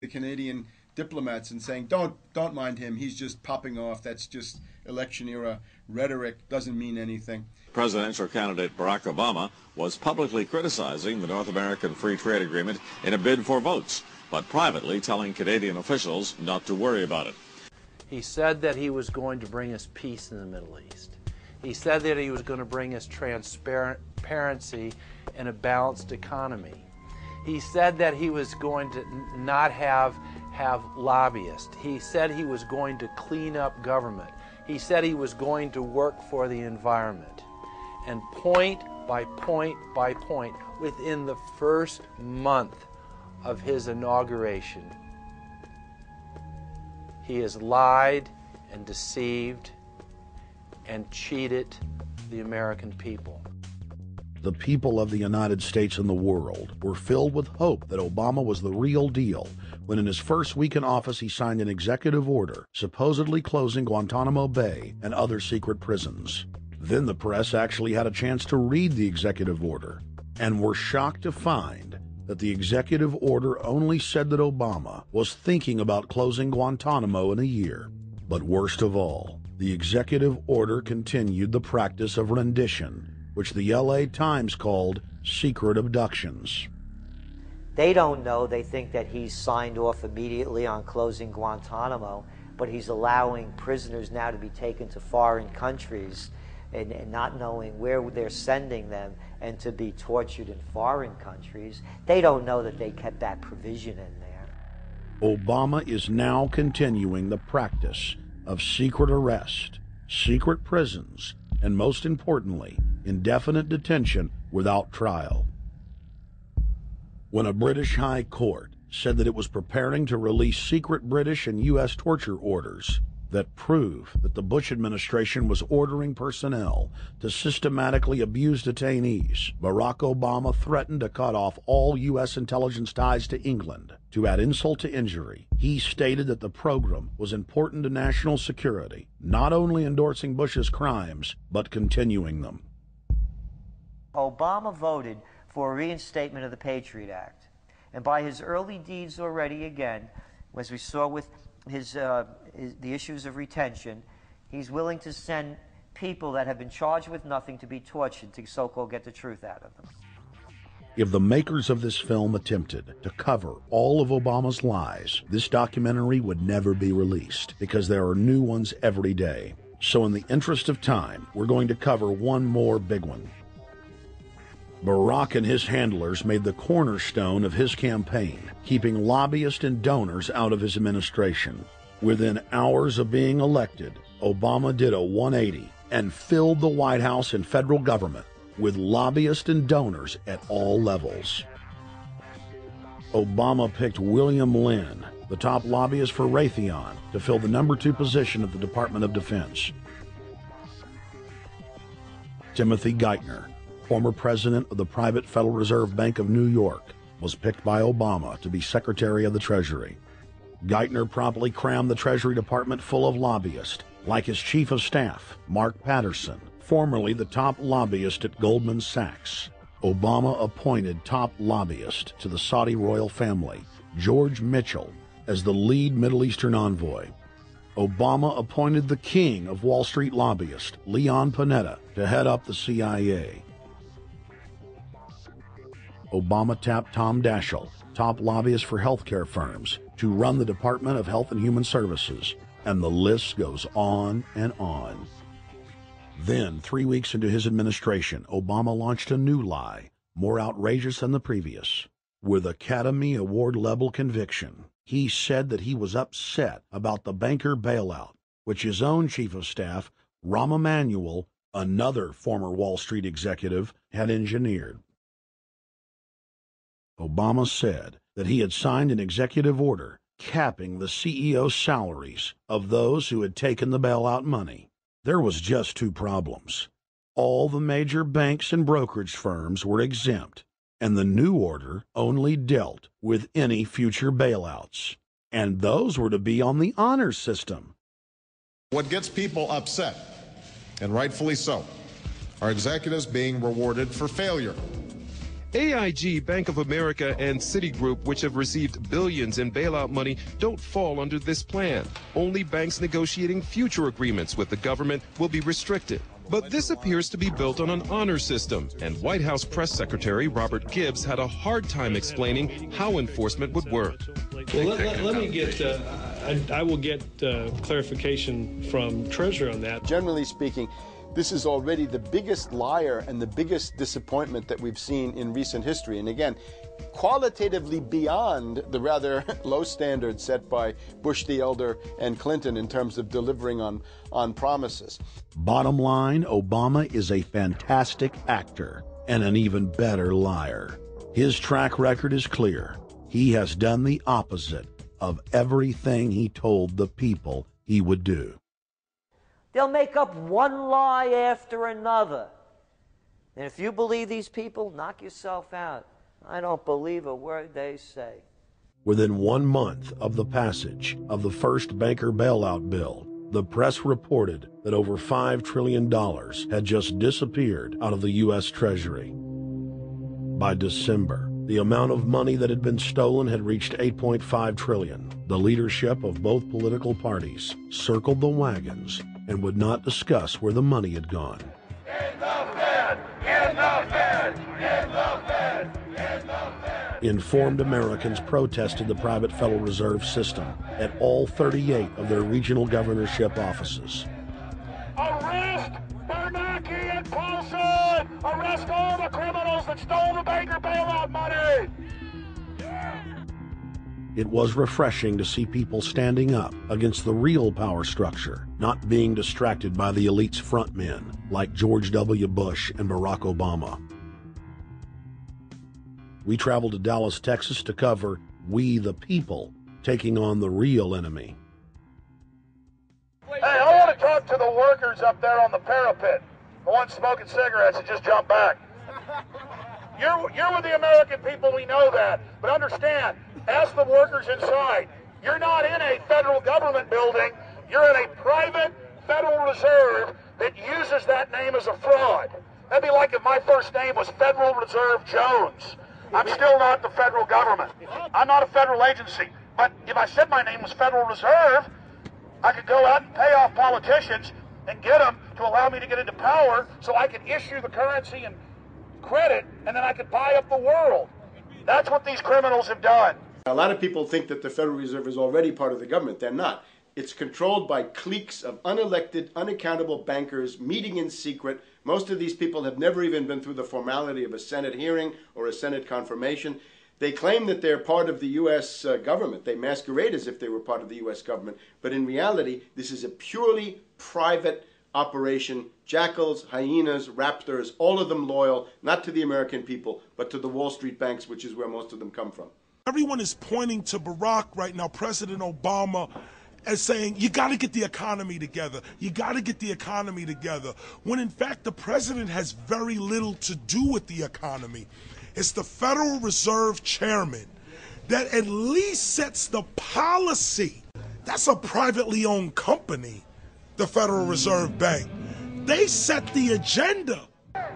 the Canadian diplomats and saying, don't mind him, he's just popping off, that's just election era rhetoric, doesn't mean anything. Presidential candidate Barack Obama was publicly criticizing the North American Free Trade Agreement in a bid for votes, but privately telling Canadian officials not to worry about it. He said that he was going to bring us peace in the Middle East. He said that he was going to bring us transparency and a balanced economy. He said that he was going to not have lobbyists. He said he was going to clean up government. He said he was going to work for the environment. And point by point by point, within the first month of his inauguration, he has lied and deceived and cheated the American people. The people of the United States and the world were filled with hope that Obama was the real deal when in his first week in office he signed an executive order supposedly closing Guantanamo Bay and other secret prisons. Then the press actually had a chance to read the executive order and were shocked to find that the executive order only said that Obama was thinking about closing Guantanamo in a year. But worst of all, the executive order continued the practice of rendition, which the LA Times called secret abductions. They don't know. They think that he's signed off immediately on closing Guantanamo, but he's allowing prisoners now to be taken to foreign countries and not knowing where they're sending them and to be tortured in foreign countries. They don't know that they kept that provision in there. Obama is now continuing the practice of secret arrest, secret prisons, and most importantly, indefinite detention without trial. When a British High Court said that it was preparing to release secret British and U.S. torture orders that prove that the Bush administration was ordering personnel to systematically abuse detainees, Barack Obama threatened to cut off all U.S. intelligence ties to England. To add insult to injury, he stated that the program was important to national security, not only endorsing Bush's crimes, but continuing them. Obama voted for a reinstatement of the Patriot Act. And by his early deeds already, again, as we saw with the issues of retention, he's willing to send people that have been charged with nothing to be tortured to so-called get the truth out of them. If the makers of this film attempted to cover all of Obama's lies, this documentary would never be released because there are new ones every day. So in the interest of time, we're going to cover one more big one. Barack and his handlers made the cornerstone of his campaign, keeping lobbyists and donors out of his administration. Within hours of being elected, Obama did a 180 and filled the White House and federal government with lobbyists and donors at all levels. Obama picked William Lynn, the top lobbyist for Raytheon, to fill the number 2 position at the Department of Defense. Timothy Geithner, former president of the private Federal Reserve Bank of New York, was picked by Obama to be Secretary of the Treasury. Geithner promptly crammed the Treasury Department full of lobbyists, like his Chief of Staff, Mark Patterson, formerly the top lobbyist at Goldman Sachs. Obama appointed top lobbyist to the Saudi royal family, George Mitchell, as the lead Middle Eastern envoy. Obama appointed the king of Wall Street lobbyists, Leon Panetta, to head up the CIA. Obama tapped Tom Daschle, top lobbyist for healthcare firms, to run the Department of Health and Human Services, and the list goes on and on. Then, 3 weeks into his administration, Obama launched a new lie, more outrageous than the previous. With Academy Award-level conviction, he said that he was upset about the banker bailout, which his own Chief of Staff, Rahm Emanuel, another former Wall Street executive, had engineered. Obama said that he had signed an executive order capping the CEO's salaries of those who had taken the bailout money. There was just 2 problems. All the major banks and brokerage firms were exempt, and the new order only dealt with any future bailouts. And those were to be on the honor system. What gets people upset, and rightfully so, are executives being rewarded for failure. AIG, Bank of America, and Citigroup, which have received billions in bailout money, don't fall under this plan. Only banks negotiating future agreements with the government will be restricted. But this appears to be built on an honor system, and White House Press Secretary Robert Gibbs had a hard time explaining how enforcement would work. Well, let me get, I will get clarification from Treasury on that. Generally speaking, this is already the biggest liar and the biggest disappointment that we've seen in recent history. And again, qualitatively beyond the rather low standards set by Bush the Elder and Clinton in terms of delivering on promises. Bottom line, Obama is a fantastic actor and an even better liar. His track record is clear. He has done the opposite of everything he told the people he would do. They'll make up one lie after another. And if you believe these people, knock yourself out. I don't believe a word they say. Within 1 month of the passage of the first banker bailout bill, the press reported that over $5 trillion had just disappeared out of the U.S. Treasury. By December, the amount of money that had been stolen had reached $8.5 trillion. The leadership of both political parties circled the wagons and would not discuss where the money had gone. In the Fed! In the Fed! In the Fed! In the Fed! Informed Americans protested the private Federal Reserve System at all 38 of their regional governorship offices. Arrest Bernanke and Paulson! Arrest all the criminals that stole the banker bailout money! It was refreshing to see people standing up against the real power structure, not being distracted by the elite's frontmen like George W. Bush and Barack Obama. We traveled to Dallas, Texas to cover We the People taking on the real enemy. Hey, I want to talk to the workers up there on the parapet. The ones smoking cigarettes that just jumped back. You're with the American people, we know that. But understand, ask the workers inside. You're not in a federal government building. You're in a private Federal Reserve that uses that name as a fraud. That'd be like if my first name was Federal Reserve Jones. I'm still not the federal government. I'm not a federal agency. But if I said my name was Federal Reserve, I could go out and pay off politicians and get them to allow me to get into power so I could issue the currency and credit, and then I could buy up the world. That's what these criminals have done. A lot of people think that the Federal Reserve is already part of the government. They're not. It's controlled by cliques of unelected, unaccountable bankers meeting in secret. Most of these people have never even been through the formality of a Senate hearing or a Senate confirmation. They claim that they're part of the U.S. government. They masquerade as if they were part of the U.S. government. But in reality, this is a purely private operation. Jackals, hyenas, raptors, all of them loyal, not to the American people, but to the Wall Street banks, which is where most of them come from. Everyone is pointing to Barack right now, President Obama, as saying, you got to get the economy together. You got to get the economy together. When in fact, the president has very little to do with the economy. It's the Federal Reserve chairman that at least sets the policy. That's a privately owned company, the Federal Reserve Bank. They set the agenda.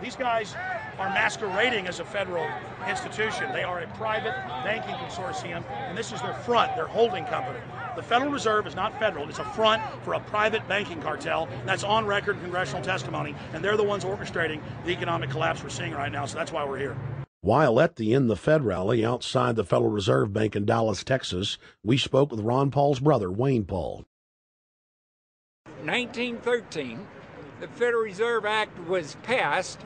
These guys are masquerading as a federal institution. They are a private banking consortium, and this is their front, their holding company. The Federal Reserve is not federal. It's a front for a private banking cartel. That's on record in congressional testimony, and they're the ones orchestrating the economic collapse we're seeing right now, so that's why we're here. While at the In the Fed rally outside the Federal Reserve Bank in Dallas, Texas, we spoke with Ron Paul's brother, Wayne Paul. 1913, the Federal Reserve Act was passed,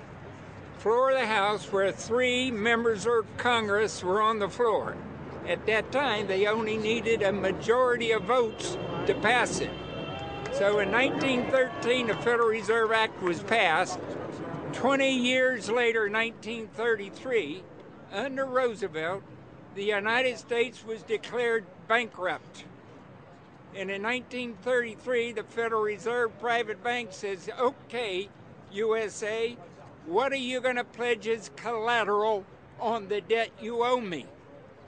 floor of the House, where 3 members of Congress were on the floor. At that time, they only needed a majority of votes to pass it. So in 1913, the Federal Reserve Act was passed. 20 years later, 1933, under Roosevelt, the United States was declared bankrupt. And in 1933, the Federal Reserve Private Bank says, okay, USA, what are you going to pledge as collateral on the debt you owe me?